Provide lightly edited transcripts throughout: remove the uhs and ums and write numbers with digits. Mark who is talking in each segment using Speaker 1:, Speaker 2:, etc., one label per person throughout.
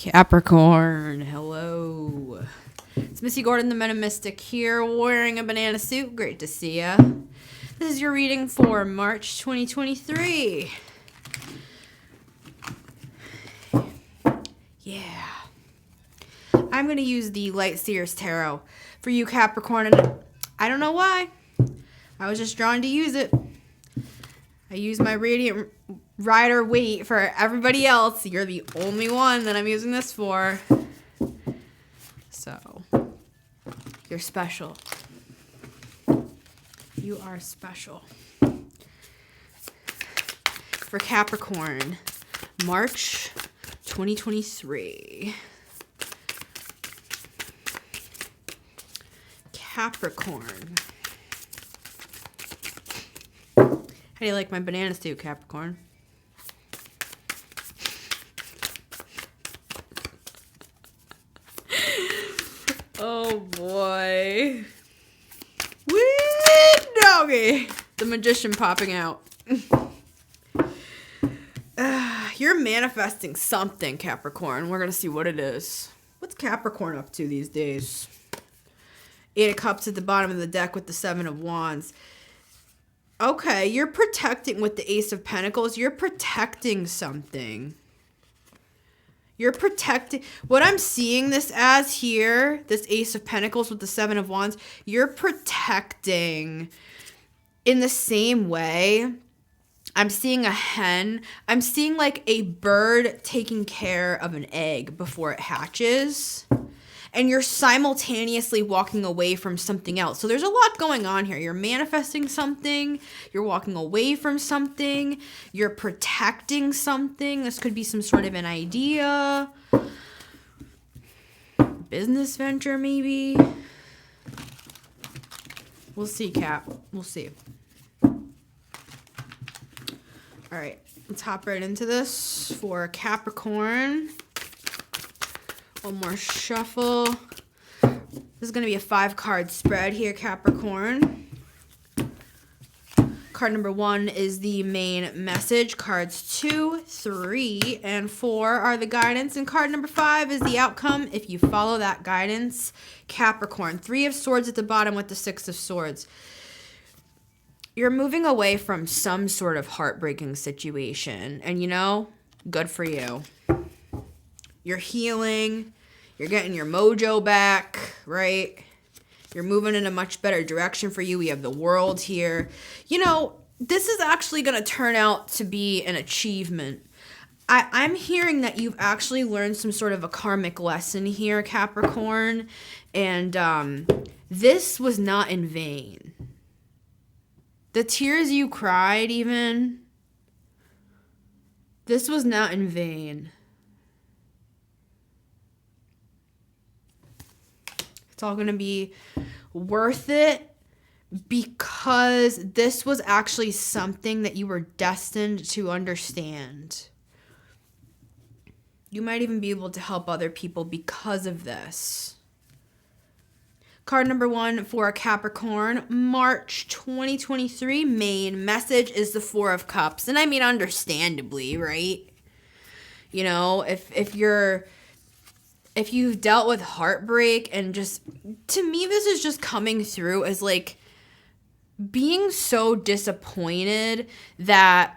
Speaker 1: Capricorn, hello. It's Missy Gordon, the Metamystic here, wearing a banana suit. Great to see ya. This is your reading for March 2023. Yeah. I'm going to use the Light Seers Tarot for you, Capricorn, and I don't know why. I was just drawn to use it. I use my Radiant Rider weight for everybody else. You're the only one that I'm using this for. So, you're special. You are special. For Capricorn, March 2023. Capricorn. How do you like my banana suit, Capricorn? Oh boy. Wee doggy. The magician popping out. You're manifesting something, Capricorn. We're going to see what it is. What's Capricorn up to these days? 8 of Cups at the bottom of the deck with the 7 of Wands. Okay, you're protecting with the Ace of Pentacles. You're protecting something. You're protecting. What I'm seeing this as here, this Ace of Pentacles with the 7 of Wands, you're protecting in the same way. I'm seeing a hen. I'm seeing like a bird taking care of an egg before it hatches. And you're simultaneously walking away from something else. So there's a lot going on here. You're manifesting something. You're walking away from something. You're protecting something. This could be some sort of an idea. Business venture, maybe. We'll see, Cap. We'll see. All right. Let's hop right into this for Capricorn. One more shuffle. This is going to be a 5-card spread here, Capricorn. Card number 1 is the main message. Cards 2, 3, and 4 are the guidance. And card number 5 is the outcome if you follow that guidance, Capricorn. 3 of Swords at the bottom with the 6 of Swords. You're moving away from some sort of heartbreaking situation. And you know, good for you. You're healing. You're getting your mojo back, right? You're moving in a much better direction for you. We have the World here. You know, this is actually going to turn out to be an achievement. I'm hearing that you've actually learned some sort of a karmic lesson here, Capricorn. And this was not in vain. The tears you cried even, this was not in vain. It's all going to be worth it because this was actually something that you were destined to understand. You might even be able to help other people because of this. Card number 1 for Capricorn, March 2023, main message is the 4 of Cups. And I mean, understandably, right? You know, if you've dealt with heartbreak and just, to me, this is just coming through as like being so disappointed that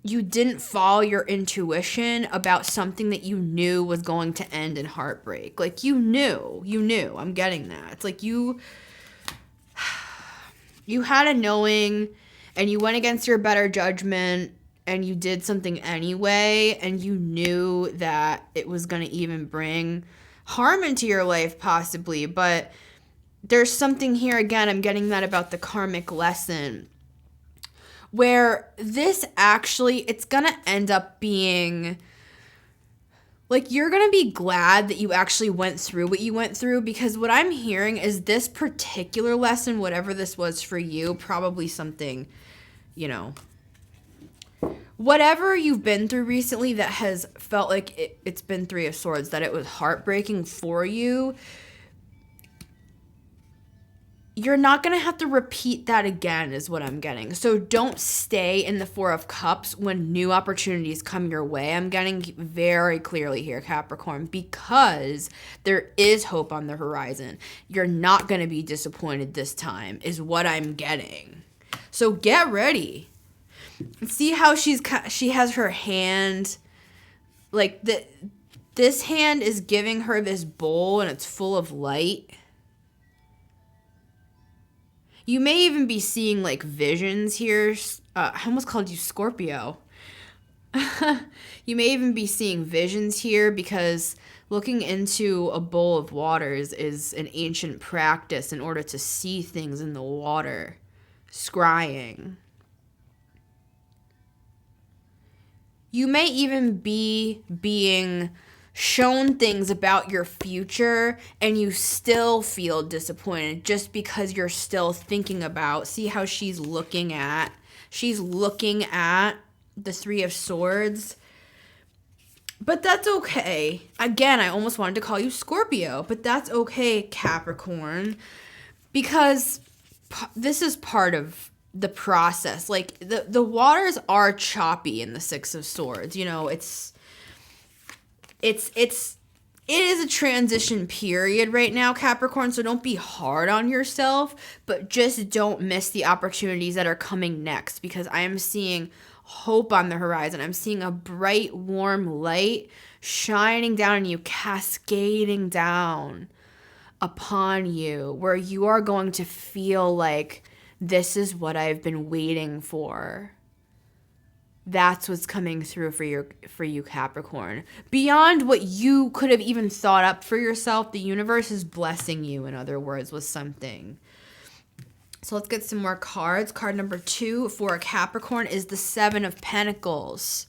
Speaker 1: you didn't follow your intuition about something that you knew was going to end in heartbreak. Like you knew. I'm getting that. It's like you had a knowing and you went against your better judgment and you did something anyway, and you knew that it was going to even bring harm into your life possibly. But there's something here, again, I'm getting that about the karmic lesson, where this actually, it's going to end up being, like, you're going to be glad that you actually went through what you went through, because what I'm hearing is this particular lesson, whatever this was for you, probably something, you know, whatever you've been through recently that has felt like it's been 3 of Swords, that it was heartbreaking for you, you're not going to have to repeat that again is what I'm getting. So don't stay in the Four of Cups when new opportunities come your way. I'm getting very clearly here, Capricorn, because there is hope on the horizon. You're not going to be disappointed this time is what I'm getting. So get ready. See how she has her hand, like this hand is giving her this bowl and it's full of light. You may even be seeing like visions here. I almost called you Scorpio. You may even be seeing visions here because looking into a bowl of waters is an ancient practice in order to see things in the water. Scrying. You may even be being shown things about your future and you still feel disappointed just because you're still thinking about. See how she's looking at the Three of Swords. But that's okay. Again, I almost wanted to call you Scorpio, but that's okay, Capricorn, because this is part of the process. Like the waters are choppy in the Six of Swords. You know, it is a transition period right now, Capricorn, so don't be hard on yourself, but just don't miss the opportunities that are coming next, because I am seeing hope on the horizon. I'm seeing a bright, warm light shining down on you, cascading down upon you, where you are going to feel like this is what I've been waiting for. That's what's coming through for you, Capricorn. Beyond what you could have even thought up for yourself, the universe is blessing you, in other words, with something. So let's get some more cards. Card number 2 for a Capricorn is the Seven of Pentacles.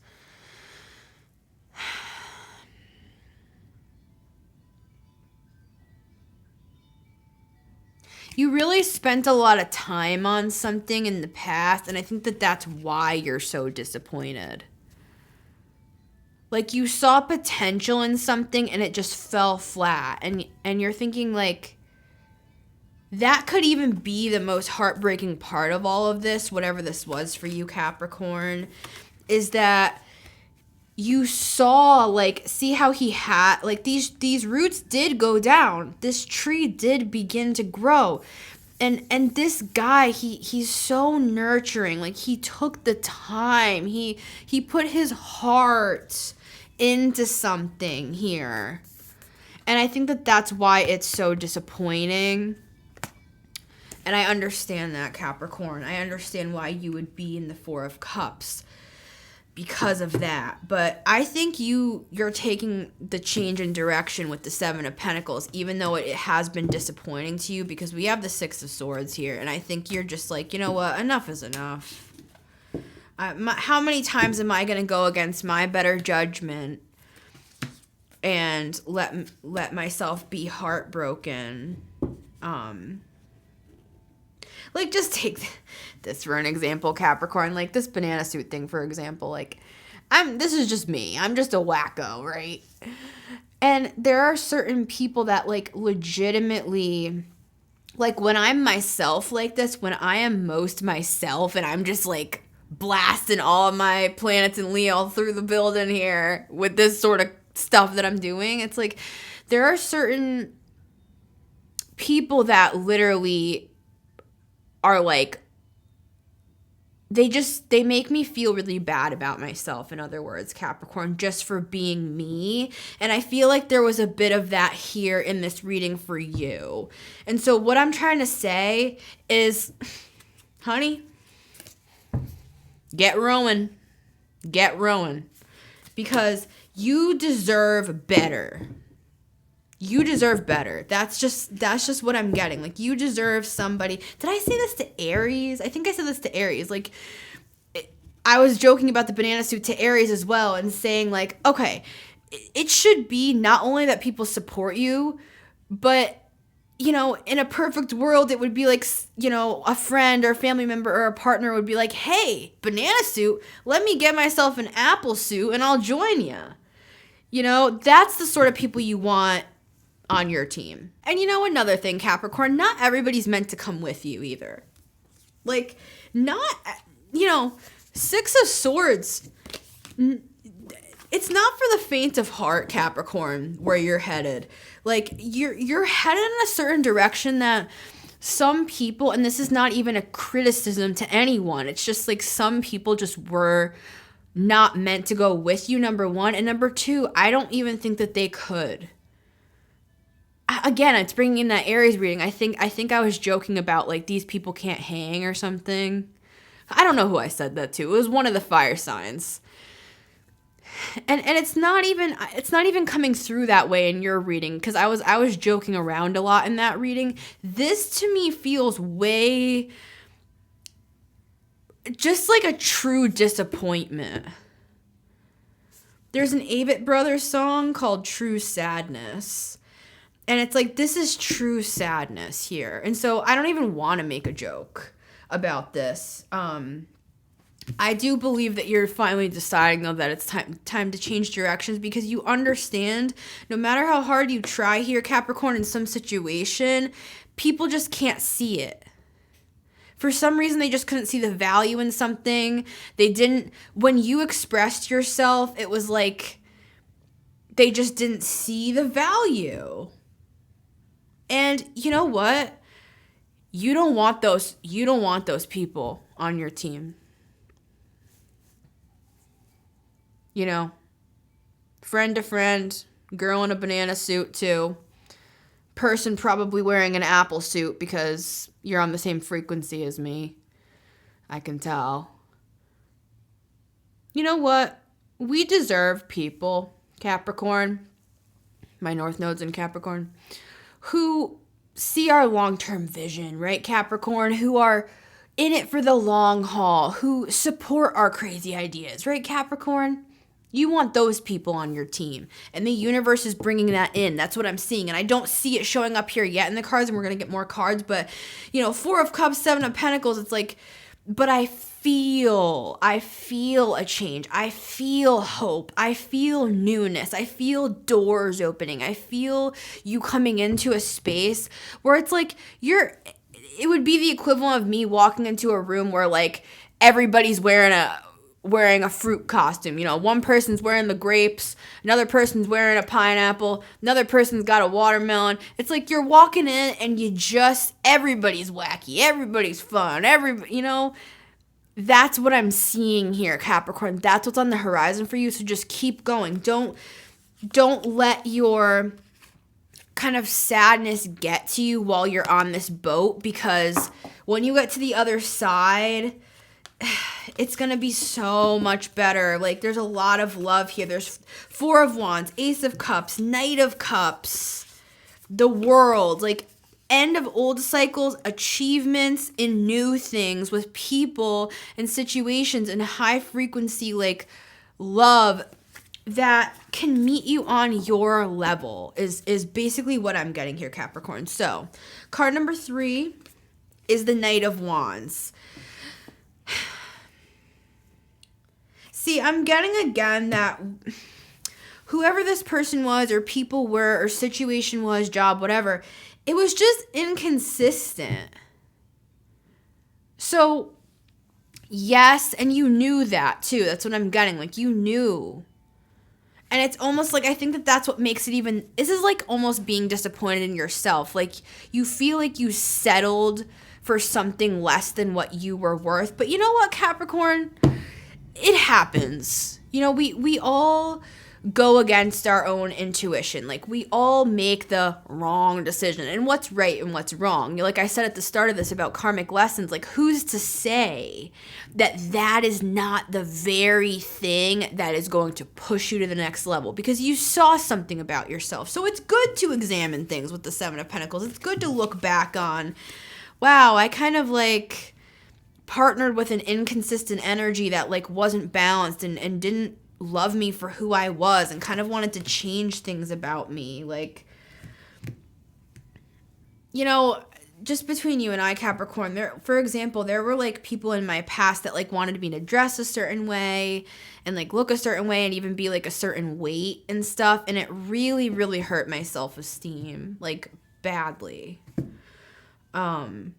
Speaker 1: You really spent a lot of time on something in the past, and I think that that's why you're so disappointed. Like, you saw potential in something and it just fell flat, and you're thinking, like, that could even be the most heartbreaking part of all of this, whatever this was for you, Capricorn, is that you saw, like, see how he had, like, these roots did go down. This tree did begin to grow. And this guy, he's so nurturing. Like, he took the time. He put his heart into something here. And I think that that's why it's so disappointing. And I understand that, Capricorn. I understand why you would be in the Four of Cups because of that. But I think you're taking the change in direction with the Seven of Pentacles, even though it has been disappointing to you, because we have the Six of Swords here. And I think you're just like, you know what? Enough is enough. How many times am I going to go against my better judgment and let myself be heartbroken? Like, just take this for an example, Capricorn. Like, this banana suit thing, for example. Like, this is just me. I'm just a wacko, right? And there are certain people that, like, legitimately, like, when I'm myself like this, when I am most myself and I'm just, like, blasting all of my planets in Leo through the building here with this sort of stuff that I'm doing, it's like, there are certain people that literally are like, they make me feel really bad about myself, in other words, Capricorn, just for being me. And I feel like there was a bit of that here in this reading for you. And so what I'm trying to say is, honey, get rowing. Get rowing. Because you deserve better. You deserve better. That's just what I'm getting. Like, you deserve somebody. Did I say this to Aries? I think I said this to Aries. Like, I was joking about the banana suit to Aries as well, and saying, like, okay, it should be not only that people support you, but, you know, in a perfect world, it would be like, you know, a friend or a family member or a partner would be like, hey, banana suit, let me get myself an apple suit and I'll join you. You know, that's the sort of people you want on your team. And you know, another thing, Capricorn, not everybody's meant to come with you either. Like, not, you know, Six of Swords, it's not for the faint of heart, Capricorn, where you're headed. Like, you're headed in a certain direction that some people, and this is not even a criticism to anyone, it's just like some people just were not meant to go with you, number one. And number two, I don't even think that they could. Again, it's bringing in that Aries reading. I think I was joking about, like, these people can't hang or something. I don't know who I said that to. It was one of the fire signs. And it's not even coming through that way in your reading, because I was joking around a lot in that reading. This to me feels way just like a true disappointment. There's an Avett Brothers song called True Sadness. And it's like, this is true sadness here. And so I don't even want to make a joke about this. I do believe that you're finally deciding, though, that it's time to change directions, because you understand no matter how hard you try here, Capricorn, in some situation, people just can't see it. For some reason, they just couldn't see the value in something. They didn't, when you expressed yourself, it was like they just didn't see the value. And you know what? You don't want those people on your team. You know, friend to friend, girl in a banana suit too. Person probably wearing an apple suit because you're on the same frequency as me. I can tell. You know what? We deserve people, Capricorn, my North Node's in Capricorn, who see our long-term vision, right, Capricorn? Who are in it for the long haul, who support our crazy ideas, right, Capricorn? You want those people on your team. And the universe is bringing that in. That's what I'm seeing. And I don't see it showing up here yet in the cards, and we're going to get more cards. But, you know, Four of Cups, Seven of Pentacles, it's like, but I feel a change. I feel hope. I feel newness. I feel doors opening. I feel you coming into a space where it's like it would be the equivalent of me walking into a room where, like, everybody's wearing a fruit costume. You know, one person's wearing the grapes, another person's wearing a pineapple, another person's got a watermelon. It's like you're walking in and everybody's wacky, everybody's fun, you know, that's what I'm seeing here, Capricorn. That's what's on the horizon for you. So just keep going. Don't let your kind of sadness get to you while you're on this boat, because when you get to the other side, it's going to be so much better. Like, there's a lot of love here. There's Four of Wands, Ace of Cups, Knight of Cups, the World, like end of old cycles, achievements in new things with people and situations and high frequency, like, love that can meet you on your level is basically what I'm getting here, Capricorn. So card number 3 is the Knight of Wands. See, I'm getting again that whoever this person was or people were or situation was, job, whatever, it was just inconsistent. So, yes, and you knew that too. That's what I'm getting. Like, you knew. And it's almost like, I think that that's what makes it even, this is like almost being disappointed in yourself. Like, you feel like you settled for something less than what you were worth. But you know what, Capricorn? It happens. You know, we all go against our own intuition. Like, we all make the wrong decision, and what's right and what's wrong. Like I said at the start of this about karmic lessons, like, who's to say that is not the very thing that is going to push you to the next level, because you saw something about yourself. So it's good to examine things with the Seven of Pentacles. It's good to look back on, wow, I kind of like partnered with an inconsistent energy that like wasn't balanced and didn't love me for who I was and kind of wanted to change things about me. Like, you know, just between you and I, Capricorn, for example, there were like people in my past that like wanted me to dress a certain way and like look a certain way and even be like a certain weight and stuff. And it really, really hurt my self-esteem, like badly. And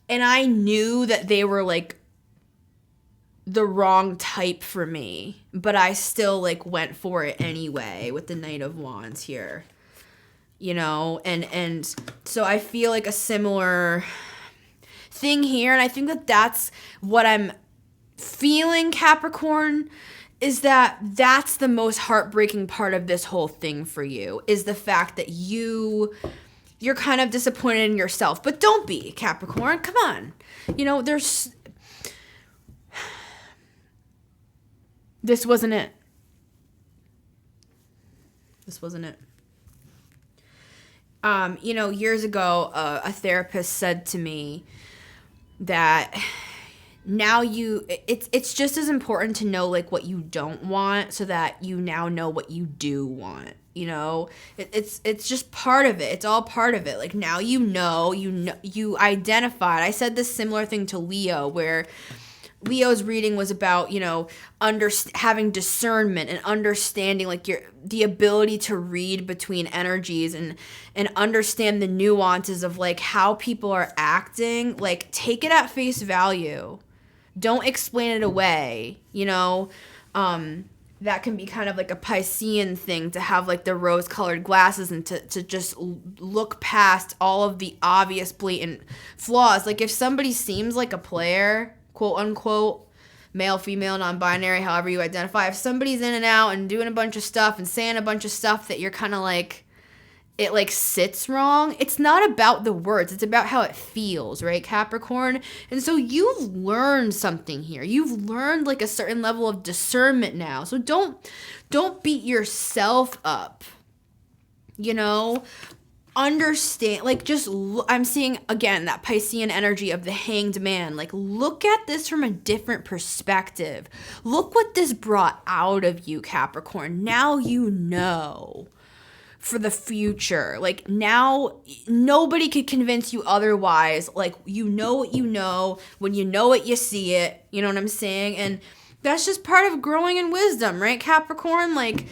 Speaker 1: I knew that they were like the wrong type for me, but I still like went for it anyway with the Knight of Wands here. You know, and so I feel like a similar thing here, and I think that that's what I'm feeling, Capricorn, is that that's the most heartbreaking part of this whole thing for you, is the fact that you're kind of disappointed in yourself. But don't be, Capricorn. Come on. You know, this wasn't it. This wasn't it. You know, years ago, a therapist said to me that now it's just as important to know like what you don't want so that you now know what you do want. You know, it's just part of it. It's all part of it. Like now you identified. I said this similar thing to Leo, where Leo's reading was about, you know, having discernment and understanding, like the ability to read between energies and understand the nuances of like how people are acting. Like take it at face value. Don't explain it away, you know. That can be kind of like a Piscean thing, to have like the rose-colored glasses and to just look past all of the obvious blatant flaws. Like if somebody seems like a player, quote unquote, male, female, non-binary, however you identify, if somebody's in and out and doing a bunch of stuff and saying a bunch of stuff that you're kind of like, it like sits wrong, it's not about the words, it's about how it feels, right, Capricorn? And so you've learned something here. You've learned like a certain level of discernment now. So don't beat yourself up, you know? Understand, like just I'm seeing again that Piscean energy of the Hanged Man. Like look at this from a different perspective. Look what this brought out of you, Capricorn. Now you know for the future. Like now nobody could convince you otherwise. Like you know what you know. When you know it, you see it. You know what I'm saying? And that's just part of growing in wisdom, right, Capricorn? Like,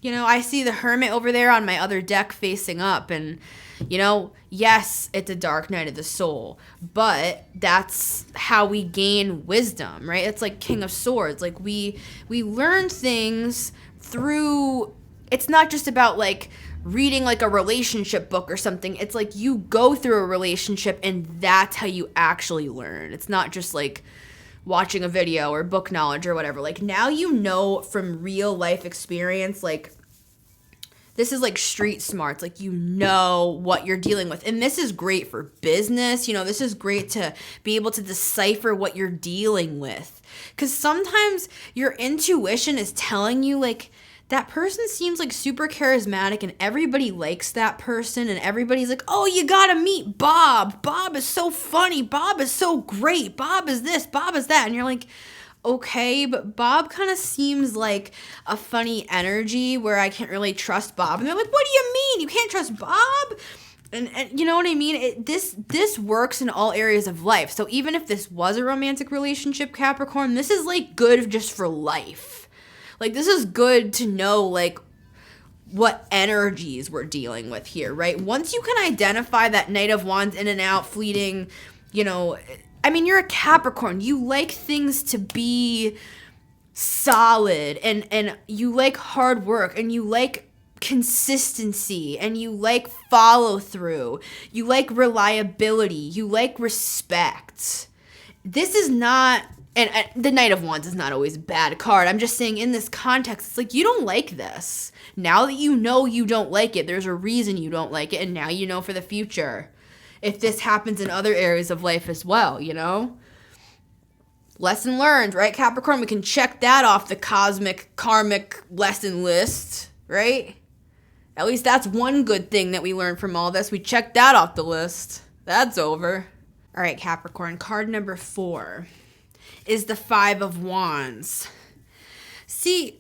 Speaker 1: you know, I see the Hermit over there on my other deck facing up, and, you know, yes, it's a dark night of the soul, but that's how we gain wisdom, right? It's like King of Swords. Like we learn things through, it's not just about like reading like a relationship book or something. It's like you go through a relationship and that's how you actually learn. It's not just like watching a video or book knowledge or whatever. Like now you know from real life experience, like this is like street smarts. Like you know what you're dealing with. And this is great for business. You know, this is great to be able to decipher what you're dealing with. Because sometimes your intuition is telling you like that person seems like super charismatic and everybody likes that person and everybody's like, oh, you gotta meet Bob. Bob is so funny. Bob is so great. Bob is this. Bob is that. And you're like, okay, but Bob kind of seems like a funny energy where I can't really trust Bob. And they're like, what do you mean? You can't trust Bob? And you know what I mean? This works in all areas of life. So even if this was a romantic relationship, Capricorn, this is like good just for life. Like, this is good to know, like, what energies we're dealing with here, right? Once you can identify that Knight of Wands in and out, fleeting, you know, I mean, you're a Capricorn. You like things to be solid, and you like hard work, and you like consistency, and you like follow through. You like reliability. You like respect. This is not... And the Knight of Wands is not always a bad card. I'm just saying in this context, it's like you don't like this. Now that you know you don't like it, there's a reason you don't like it. And now you know for the future. If this happens in other areas of life as well, you know? Lesson learned, right, Capricorn? We can check that off the cosmic, karmic lesson list, right? At least that's one good thing that we learned from all this. We checked that off the list. That's over. All right, Capricorn, card number 4. Is the 5 of Wands. See,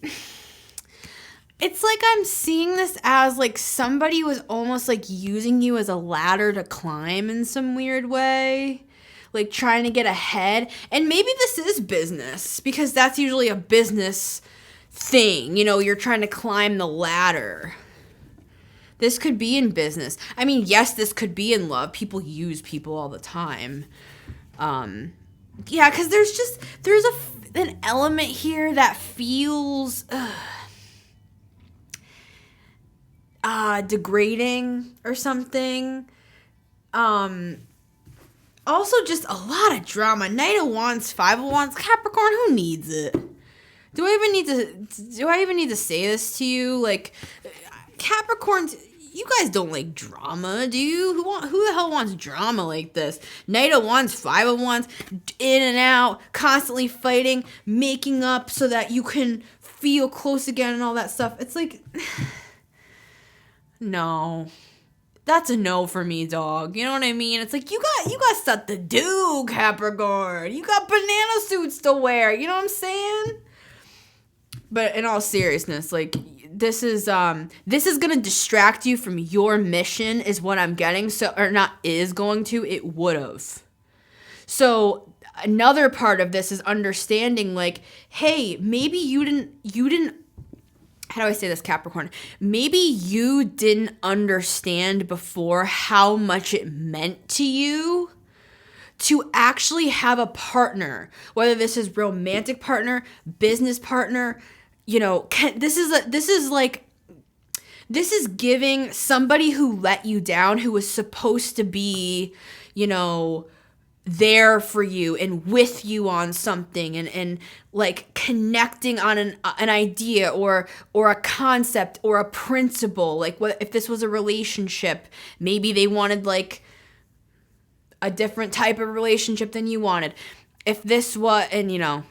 Speaker 1: It's like I'm seeing this as like somebody was almost like using you as a ladder to climb in some weird way. Like trying to get ahead. And maybe this is business because that's usually a business thing. You know, you're trying to climb the ladder. This could be in business. I mean, yes, this could be in love. People use people all the time. Yeah, because there's an element here that feels degrading or something. Also just a lot of drama. Knight of Wands, Five of Wands, Capricorn, who needs it? Do I even need to say this to you? Like, Capricorns, you guys don't like drama, do you? Who the hell wants drama like this? Knight of Wands, Five of Wands, in and out, constantly fighting, making up so that you can feel close again and all that stuff. It's like, no. That's a no for me, dog. You know what I mean? It's like, you got stuff to do, Capricorn. You got banana suits to wear. You know what I'm saying? But in all seriousness, like, this is gonna distract you from your mission is what I'm getting. So, or not is going to, it would've. So another part of this is understanding like, hey, maybe you didn't, how do I say this, Capricorn? Maybe you didn't understand before how much it meant to you to actually have a partner, whether this is romantic partner, business partner, you know, this is giving somebody who let you down, who was supposed to be, you know, there for you and with you on something and like connecting on an idea or a concept or a principle. Like, what if this was a relationship? Maybe they wanted like a different type of relationship than you wanted. If this was, and you know,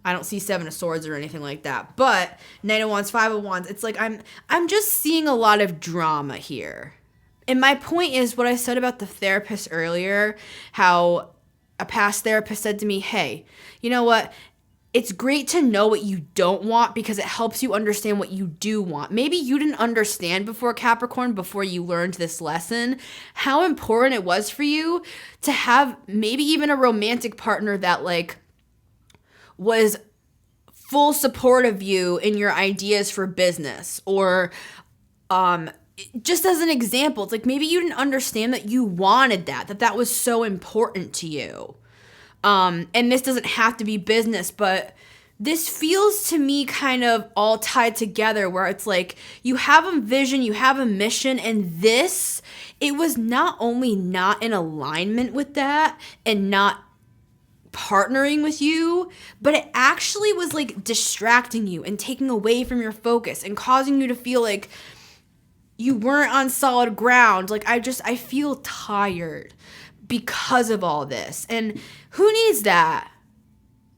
Speaker 1: I don't see Seven of Swords or anything like that, but Knight of Wands, Five of Wands, it's like I'm just seeing a lot of drama here. And my point is what I said about the therapist earlier, how a past therapist said to me, hey, you know what? It's great to know what you don't want because it helps you understand what you do want. Maybe you didn't understand before, Capricorn, before you learned this lesson, how important it was for you to have maybe even a romantic partner that like was full support of you in your ideas for business or just as an example, it's like maybe you didn't understand that you wanted that was so important to you. And this doesn't have to be business, but this feels to me kind of all tied together where it's like you have a vision, you have a mission, and it was not only not in alignment with that and not partnering with you, but it actually was like distracting you and taking away from your focus and causing you to feel like you weren't on solid ground. Like, I feel tired because of all this. And who needs that?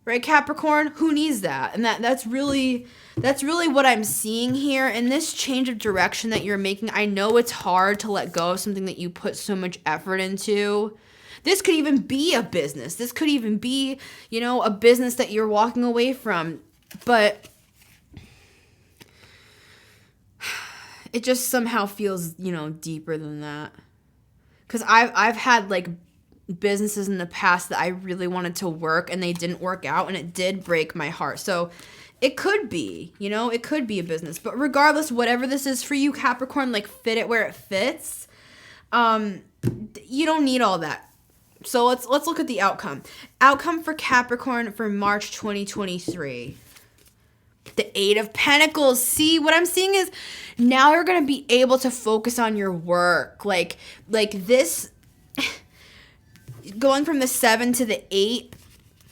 Speaker 1: Right, Capricorn? Who needs that? And that's really what I'm seeing here. And this change of direction that you're making, I know it's hard to let go of something that you put so much effort into. This could even be a business. This could even be, you know, a business that you're walking away from. But it just somehow feels, you know, deeper than that. Because I've had, like, businesses in the past that I really wanted to work and they didn't work out, and it did break my heart. So it could be, you know, it could be a business. But regardless, whatever this is for you, Capricorn, like, fit it where it fits. You don't need all that. So let's look at the outcome. Outcome for Capricorn for March 2023. The Eight of Pentacles. See, what I'm seeing is now you're going to be able to focus on your work. Like this, going from the 7 to the 8.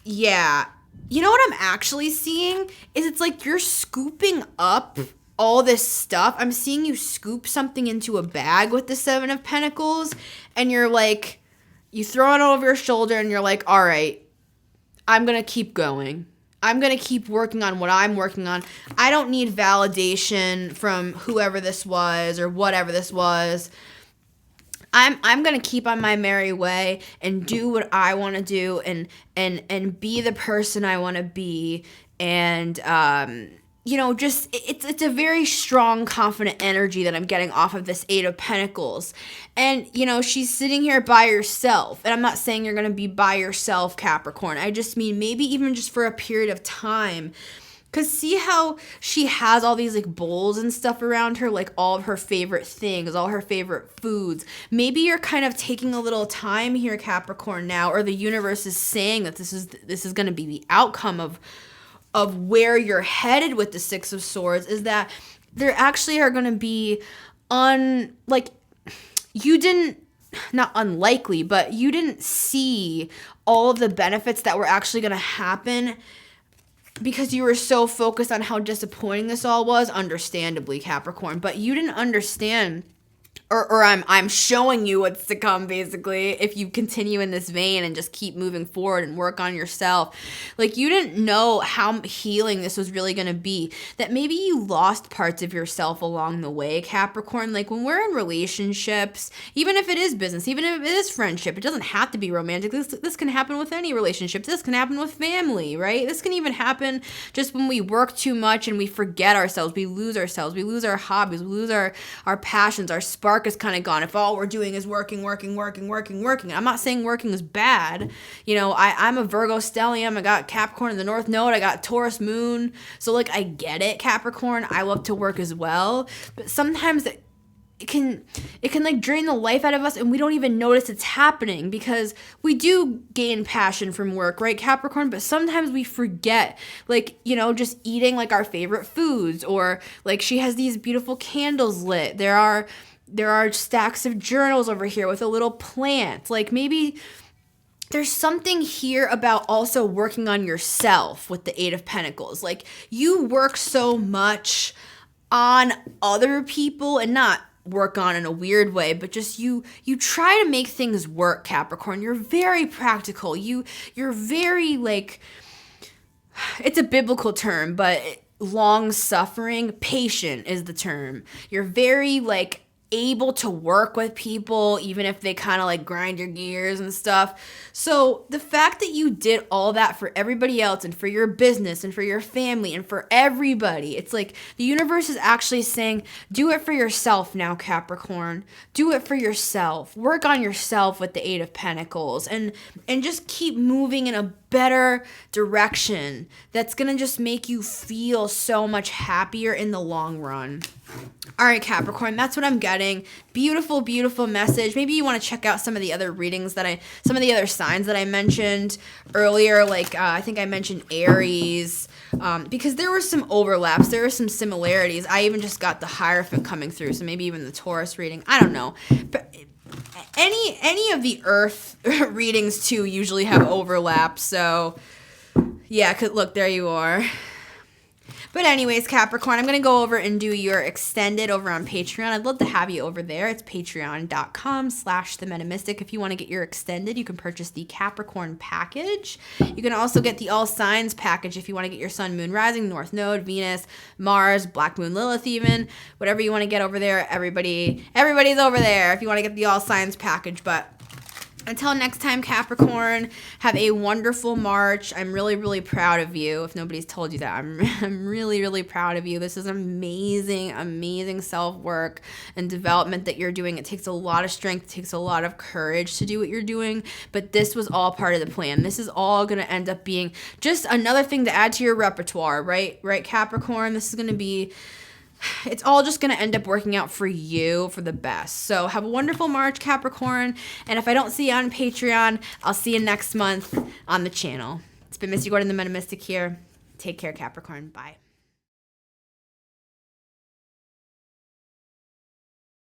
Speaker 1: Yeah. You know what I'm actually seeing is it's like you're scooping up all this stuff. I'm seeing you scoop something into a bag with the 7 of Pentacles, and you're like, you throw it over your shoulder and you're like, all right, I'm going to keep going. I'm going to keep working on what I'm working on. I don't need validation from whoever this was or whatever this was. I'm going to keep on my merry way and do what I want to do and be the person I want to be. And, just it's a very strong, confident energy that I'm getting off of this Eight of Pentacles. And, she's sitting here by herself. And I'm not saying you're going to be by yourself, Capricorn. I just mean maybe even just for a period of time. Because see how she has all these like bowls and stuff around her, like all of her favorite things, all her favorite foods. Maybe you're kind of taking a little time here, Capricorn, now, or the universe is saying that this is going to be the outcome of where you're headed with the Six of Swords, is that there actually are going to be not unlikely, but you didn't see all of the benefits that were actually going to happen because you were so focused on how disappointing this all was, understandably, Capricorn, but you didn't understand, or I'm showing you what's to come, basically, if you continue in this vein and just keep moving forward and work on yourself. Like, you didn't know how healing this was really going to be, that maybe you lost parts of yourself along the way, Capricorn. Like, when we're in relationships, even if it is business, even if it is friendship, it doesn't have to be romantic. This can happen with any relationship. This can happen with family, right? This can even happen just when we work too much and we forget ourselves. We lose ourselves. We lose our hobbies. We lose our passions. Our spark is kind of gone if all we're doing is working. I'm not saying working is bad. I'm a Virgo stellium. I got Capricorn in the North Node. I got Taurus moon. So like, I get it, Capricorn. I love to work as well. But sometimes it can like drain the life out of us and we don't even notice it's happening because we do gain passion from work, right, Capricorn? But sometimes we forget, like, just eating like our favorite foods, or like she has these beautiful candles lit. There are stacks of journals over here with a little plant. Like, maybe there's something here about also working on yourself with the Eight of Pentacles. Like, you work so much on other people, and not work on in a weird way, but just you try to make things work, Capricorn. You're very practical. You're very, like, it's a biblical term, but long-suffering, patient is the term. You're very, like, able to work with people even if they kind of like grind your gears and stuff. So the fact that you did all that for everybody else and for your business and for your family and for everybody, it's like the universe is actually saying, do it for yourself now, Capricorn. Do it for yourself. Work on yourself with the Eight of Pentacles and just keep moving in a better direction that's gonna just make you feel so much happier in the long run. All right, Capricorn, that's what I'm getting. Beautiful, beautiful message. Maybe you want to check out some of the other readings some of the other signs that I mentioned earlier. Like, I think I mentioned Aries, because there were some overlaps. There were some similarities. I even just got the Hierophant coming through, so maybe even the Taurus reading. I don't know. But any of the Earth readings, too, usually have overlaps. So, yeah, look, there you are. But anyways, Capricorn, I'm going to go over and do your extended over on Patreon. I'd love to have you over there. It's patreon.com/themetamystic. If you want to get your extended, you can purchase the Capricorn package. You can also get the All Signs package if you want to get your Sun, Moon, Rising, North Node, Venus, Mars, Black Moon, Lilith even. Whatever you want to get over there, everybody's over there if you want to get the All Signs package. But until next time, Capricorn, have a wonderful March. I'm really, really proud of you. If nobody's told you that, I'm really, really proud of you. This is amazing, amazing self-work and development that you're doing. It takes a lot of strength. It takes a lot of courage to do what you're doing. But this was all part of the plan. This is all going to end up being just another thing to add to your repertoire, right? Right, Capricorn? This is going to be... It's all just going to end up working out for you for the best. So have a wonderful March, Capricorn. And if I don't see you on Patreon, I'll see you next month on the channel. It's been Missy Gordon, the Metamystic here. Take care, Capricorn. Bye.